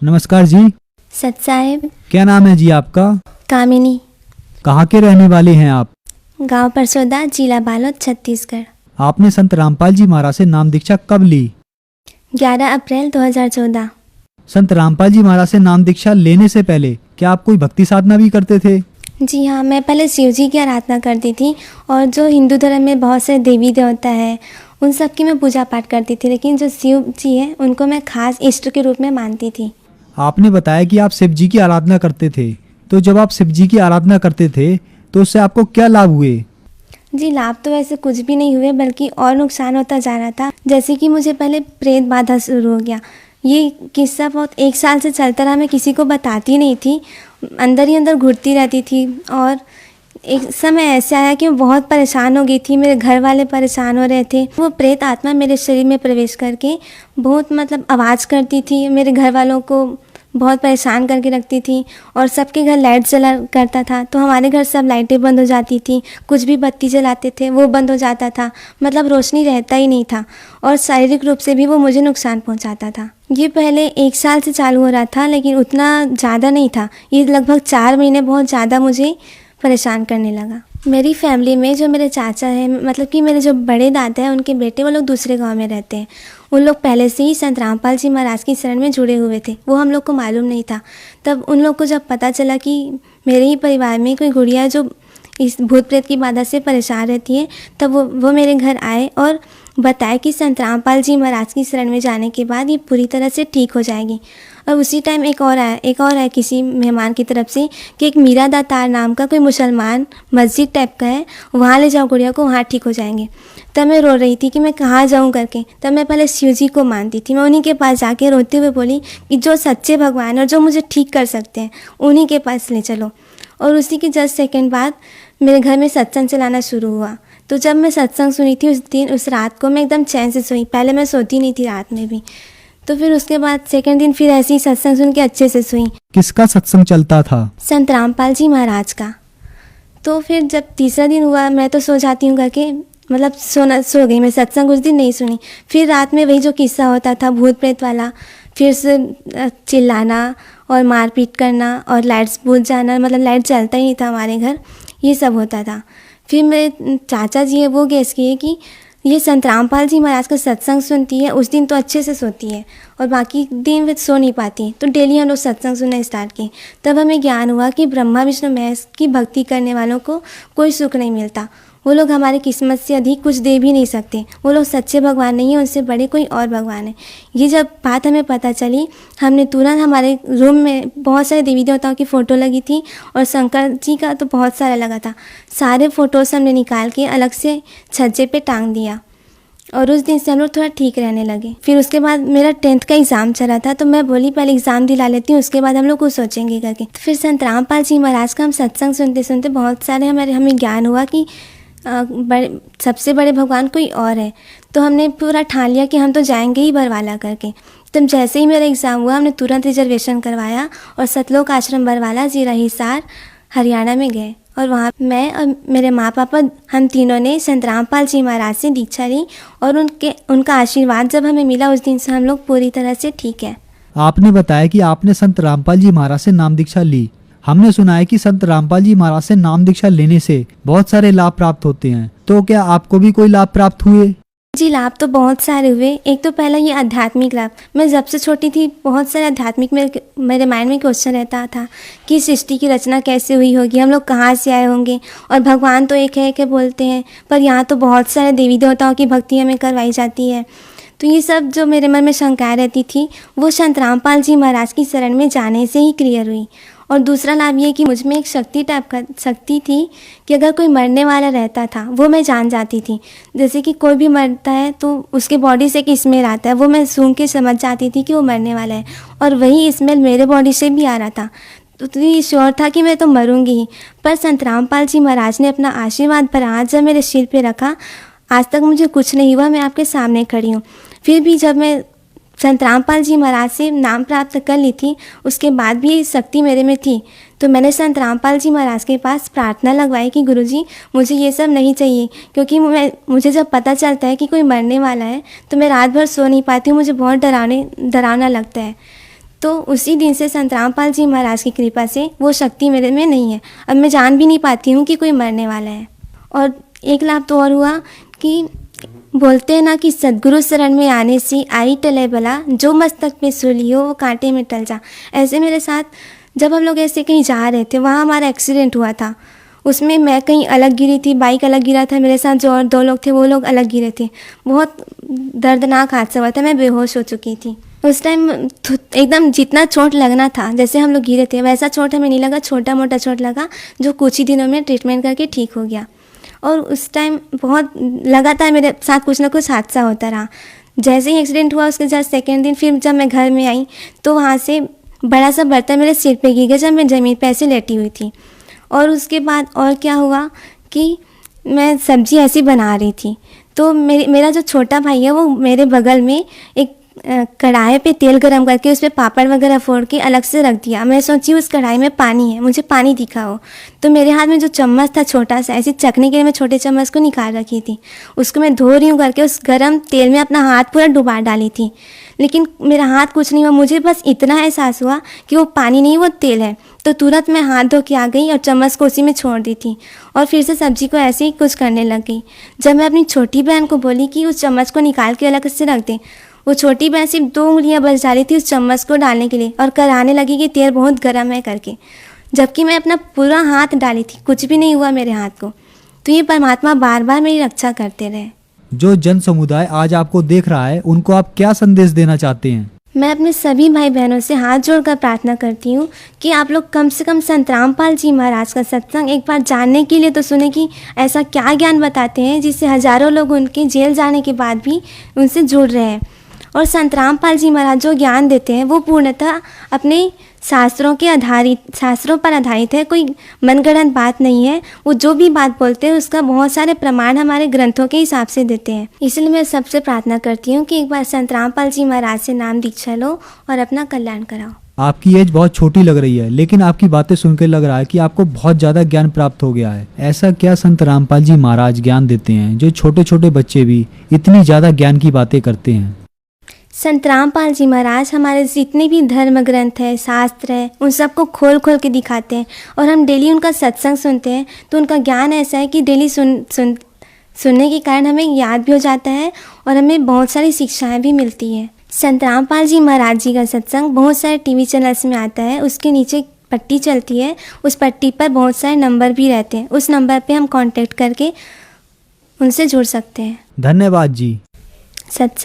नमस्कार जी। सत साहेब। क्या नाम है जी आपका? कामिनी। कहाँ के रहने वाले हैं आप? गांव परसोदा, जिला बालोद, छत्तीसगढ़। आपने संत रामपाल जी महाराज से नाम दीक्षा कब ली? 11 अप्रैल 2014। संत रामपाल जी महाराज से नाम दीक्षा लेने से पहले क्या आप कोई भक्ति साधना भी करते थे? जी हाँ, मैं पहले शिव जी की आराधना करती थी और जो हिंदू धर्म में बहुत से देवी देवता है उन सब की मैं पूजा पाठ करती थी, लेकिन जो शिव जी है उनको मैं खास इष्ट के रूप में मानती थी। आपने बताया कि आप शिव जी की आराधना करते थे, तो जब आप शिव जी की आराधना करते थे तो उससे आपको क्या लाभ हुए? जी, लाभ तो वैसे कुछ भी नहीं हुए, बल्कि और नुकसान होता जा रहा था। जैसे कि मुझे पहले प्रेत बाधा शुरू हो गया। ये किस्सा बहुत 1 साल से चलता रहा, मैं किसी को बताती नहीं थी, अंदर ही अंदर घुटती रहती थी। और एक समय ऐसा आया कि मैं बहुत परेशान हो गई थी, मेरे घर वाले परेशान हो रहे थे। वो प्रेत आत्मा मेरे शरीर में प्रवेश करके बहुत आवाज़ करती थी, मेरे घर वालों को बहुत परेशान करके रखती थी। और सबके घर लाइट जला करता था, तो हमारे घर सब लाइटें बंद हो जाती थी, कुछ भी बत्ती जलाते थे वो बंद हो जाता था, रोशनी रहता ही नहीं था। और शारीरिक रूप से भी वो मुझे नुकसान पहुंचाता था। ये पहले 1 साल से चालू हो रहा था, लेकिन उतना ज़्यादा नहीं था। ये लगभग 4 महीने बहुत ज़्यादा मुझे परेशान करने लगा। मेरी फैमिली में जो मेरे चाचा हैं, कि मेरे जो बड़े दादा हैं, उनके बेटे, वो लोग दूसरे गांव में रहते हैं। उन लोग पहले से ही संत रामपाल जी महाराज की शरण में जुड़े हुए थे, वो हम लोग को मालूम नहीं था। तब उन लोग को जब पता चला कि मेरे ही परिवार में कोई गुड़िया जो इस भूत प्रेत की बाधा से परेशान रहती है, तब वो मेरे घर आए और बताया कि संत रामपाल जी महाराज की शरण में जाने के बाद ये पूरी तरह से ठीक हो जाएगी। और उसी टाइम एक और आया किसी मेहमान की तरफ से कि एक मीरा दातार नाम का कोई मुसलमान मस्जिद टाइप का है, वहाँ ले जाओ गुड़िया को, वहाँ ठीक हो जाएंगे। तब मैं रो रही थी कि मैं कहाँ जाऊँ करके। तब मैं पहले शिव जी को मानती थी, मैं उन्हीं के पास जाके रोते हुए बोली कि जो सच्चे भगवान और जो मुझे ठीक कर सकते हैं उन्हीं के पास ले चलो। और उसी के जस्ट सेकेंड बाद मेरे घर में सत्संग चलाना शुरू हुआ। तो जब मैं सत्संग सुनी थी उस रात को मैं एकदम चैन से सोई। पहले मैं सोती नहीं थी रात में भी। तो फिर उसके बाद सेकंड दिन फिर ऐसे ही सत्संग सुन के अच्छे से सोई। किसका सत्संग चलता था? संत रामपाल जी महाराज का। तो फिर जब तीसरा दिन हुआ, मैं तो सो जाती हूँ करके सो गई मैं, सत्संग उस दिन नहीं सुनी। फिर रात में वही जो किस्सा होता था भूत प्रेत वाला, फिर से चिल्लाना और मारपीट करना और लाइट्स बुझ जाना, लाइट जलता ही नहीं था हमारे घर, ये सब होता था। फिर मेरे चाचा जी है वो गेस किए कि ये संत रामपाल जी महाराज का सत्संग सुनती है, उस दिन तो अच्छे से सोती है और बाकी दिन वे सो नहीं पाती। तो डेली हम लोग सत्संग सुनना स्टार्ट किए। तब हमें ज्ञान हुआ कि ब्रह्मा विष्णु महेश की भक्ति करने वालों को कोई सुख नहीं मिलता। वो लोग हमारी किस्मत से अधिक कुछ दे भी नहीं सकते। वो लोग सच्चे भगवान नहीं हैं, उनसे बड़े कोई और भगवान है। ये जब बात हमें पता चली, हमने तुरंत हमारे रूम में बहुत सारे देवी देवताओं की फ़ोटो लगी थी और शंकर जी का तो बहुत सारा लगा था। सारे फ़ोटोज़ हमने निकाल के अलग से छज्जे पे टांग दिया और उस दिन से हम लोग थोड़ा ठीक रहने लगे। फिर उसके बाद मेरा 10th का एग्ज़ाम चला था, तो मैं बोली पहले एग्ज़ाम दिला लेती हूँ, उसके बाद हम लोग कुछ सोचेंगे करके। तो फिर संत रामपाल जी महाराज का हम सत्संग सुनते सुनते बहुत सारे हमें ज्ञान हुआ कि सबसे बड़े भगवान कोई और है। तो हमने पूरा ठान लिया कि हम तो जाएंगे ही बरवाला करके। तब जैसे ही मेरा एग्ज़ाम हुआ, हमने तुरंत रिजर्वेशन करवाया और सतलोक आश्रम बरवाला, जिला हिसार, हरियाणा में गए। और वहाँ मैं और मेरे माँ पापा, हम तीनों ने संत रामपाल जी महाराज से दीक्षा ली और उनका आशीर्वाद जब हमें मिला, उस दिन से हम लोग पूरी तरह से ठीक है। आपने बताया कि आपने संत रामपाल जी महाराज से नाम दीक्षा ली। हमने सुना है कि संत रामपाल जी महाराज से नाम दीक्षा लेने से बहुत सारे लाभ प्राप्त होते हैं, तो क्या आपको भी कोई लाभ प्राप्त हुए? जी, लाभ तो बहुत सारे हुए। एक तो पहला ये आध्यात्मिक लाभ। मैं जब से छोटी थी बहुत सारे आध्यात्मिक मेरे माइंड में क्वेश्चन रहता था कि सृष्टि की रचना कैसे हुई होगी, हम लोग कहाँ से आए होंगे, और भगवान तो एक है बोलते हैं, पर यहाँ तो बहुत सारे देवी देवताओं की भक्ति हमें करवाई जाती है। तो ये सब जो मेरे मन में शंकाएं रहती थी, वो संत रामपाल जी महाराज की शरण में जाने से ही क्लियर हुई। और दूसरा लाभ ये कि मुझ में एक शक्ति थी कि अगर कोई मरने वाला रहता था वो मैं जान जाती थी। जैसे कि कोई भी मरता है तो उसके बॉडी से एक स्मेल आता है, वो मैं सूंघ के समझ जाती थी कि वो मरने वाला है, और वही स्मेल मेरे बॉडी से भी आ रहा था। तो ये श्योर था कि मैं तो मरूंगी ही। पर संत रामपाल जी महाराज ने अपना आशीर्वाद पर आज जब मेरे सिर पे रखा, आज तक मुझे कुछ नहीं हुआ, मैं आपके सामने खड़ी हूँ। फिर भी जब मैं संत रामपाल जी महाराज से नाम प्राप्त कर ली थी, उसके बाद भी शक्ति मेरे में थी। तो मैंने संत रामपाल जी महाराज के पास प्रार्थना लगवाई कि गुरुजी मुझे ये सब नहीं चाहिए, क्योंकि मुझे जब पता चलता है कि कोई मरने वाला है तो मैं रात भर सो नहीं पाती हूँ, मुझे बहुत डरावना लगता है। तो उसी दिन से संत रामपाल जी महाराज की कृपा से वो शक्ति मेरे में नहीं है। अब मैं जान भी नहीं पाती हूँ कि कोई मरने वाला है। और एक लाभ तो और हुआ कि बोलते हैं ना कि सद्गुरु शरण में आने से आई टले भला, जो मस्तक पे सूली हो वो कांटे में टल जा। ऐसे मेरे साथ जब हम लोग ऐसे कहीं जा रहे थे, वहाँ हमारा एक्सीडेंट हुआ था। उसमें मैं कहीं अलग गिरी थी, बाइक अलग गिरा था, मेरे साथ जो और 2 लोग थे वो लोग अलग गिरे थे। बहुत दर्दनाक हादसा हुआ था, मैं बेहोश हो चुकी थी। उस टाइम एकदम जितना चोट लगना था, जैसे हम लोग गिरे थे वैसा चोट हमें नहीं लगा, छोटा मोटा चोट लगा जो कुछ ही दिनों में ट्रीटमेंट करके ठीक हो गया। और उस टाइम बहुत लगातार मेरे साथ कुछ ना कुछ हादसा होता रहा। जैसे ही एक्सीडेंट हुआ उसके जस्ट सेकेंड दिन फिर जब मैं घर में आई तो वहाँ से बड़ा सा बर्तन मेरे सिर पे गिर गया जब मैं ज़मीन पे ऐसे लेटी हुई थी। और उसके बाद और क्या हुआ कि मैं सब्ज़ी ऐसी बना रही थी तो मेरा जो छोटा भाई है वो मेरे बगल में एक कढ़ाई पे तेल गरम करके उस पर पापड़ वगैरह फोड़ के अलग से रख दिया। मैं सोची उस कढ़ाई में पानी है, मुझे पानी दिखा हो, तो मेरे हाथ में जो चम्मच था छोटा सा, ऐसे चखने के लिए मैं छोटे चम्मच को निकाल रखी थी, उसको मैं धो रही हूँ करके उस गरम तेल में अपना हाथ पूरा डुबा डाली थी। लेकिन मेरा हाथ कुछ नहीं हुआ, मुझे बस इतना एहसास हुआ कि वो पानी नहीं वो तेल है। तो तुरंत मैं हाथ धो के आ गई और चम्मच को उसी में छोड़ दी थी और फिर से सब्जी को ऐसे ही कुछ करने लग गई। जब मैं अपनी छोटी बहन को बोली कि उस चम्मच को निकाल के अलग से रख दे, वो छोटी बहन सिर्फ 2 उंगलियां बस डाली थी उस चम्मच को डालने के लिए और कराने लगी कि तेल बहुत गर्म है करके, जबकि मैं अपना पूरा हाथ डाली थी, कुछ भी नहीं हुआ मेरे हाथ को। तो ये परमात्मा बार बार मेरी रक्षा करते रहे। जो जन समुदाय आज आपको देख रहा है उनको आप क्या संदेश देना चाहते हैं? मैं अपने सभी भाई बहनों से हाथ जोड़कर प्रार्थना करती हूँ कि आप लोग कम से कम संत रामपाल जी महाराज का सत्संग एक बार जानने के लिए तो सुने कि ऐसा क्या ज्ञान बताते हैं जिससे हजारों लोग उनके जेल जाने के बाद भी उनसे जुड़ रहे हैं। और संत रामपाल जी महाराज जो ज्ञान देते हैं वो पूर्णतः अपने शास्त्रों पर आधारित है, कोई मनगढ़ंत बात नहीं है। वो जो भी बात बोलते हैं उसका बहुत सारे प्रमाण हमारे ग्रंथों के हिसाब से देते हैं। इसलिए मैं सबसे प्रार्थना करती हूँ कि एक बार संत रामपाल जी महाराज से नाम दीक्षा लो और अपना कल्याण कराओ। आपकी एज बहुत छोटी लग रही है, लेकिन आपकी बातें सुनकर लग रहा है कि आपको बहुत ज्यादा ज्ञान प्राप्त हो गया है। ऐसा क्या संत रामपाल जी महाराज ज्ञान देते हैं जो छोटे छोटे बच्चे भी इतनी ज्यादा ज्ञान की बातें करते हैं? संत रामपाल जी महाराज हमारे जितने भी धर्म ग्रंथ है, शास्त्र है, उन सबको खोल खोल के दिखाते हैं और हम डेली उनका सत्संग सुनते हैं तो उनका ज्ञान ऐसा है कि डेली सुनने के कारण हमें याद भी हो जाता है और हमें बहुत सारी शिक्षाएं भी मिलती है। संत रामपाल जी महाराज जी का सत्संग बहुत सारे टीवी चैनल्स में आता है, उसके नीचे पट्टी चलती है, उस पट्टी पर बहुत सारे नंबर भी रहते हैं, उस नंबर पर हम कॉन्टेक्ट करके उनसे जुड़ सकते हैं। धन्यवाद जी। सत्संग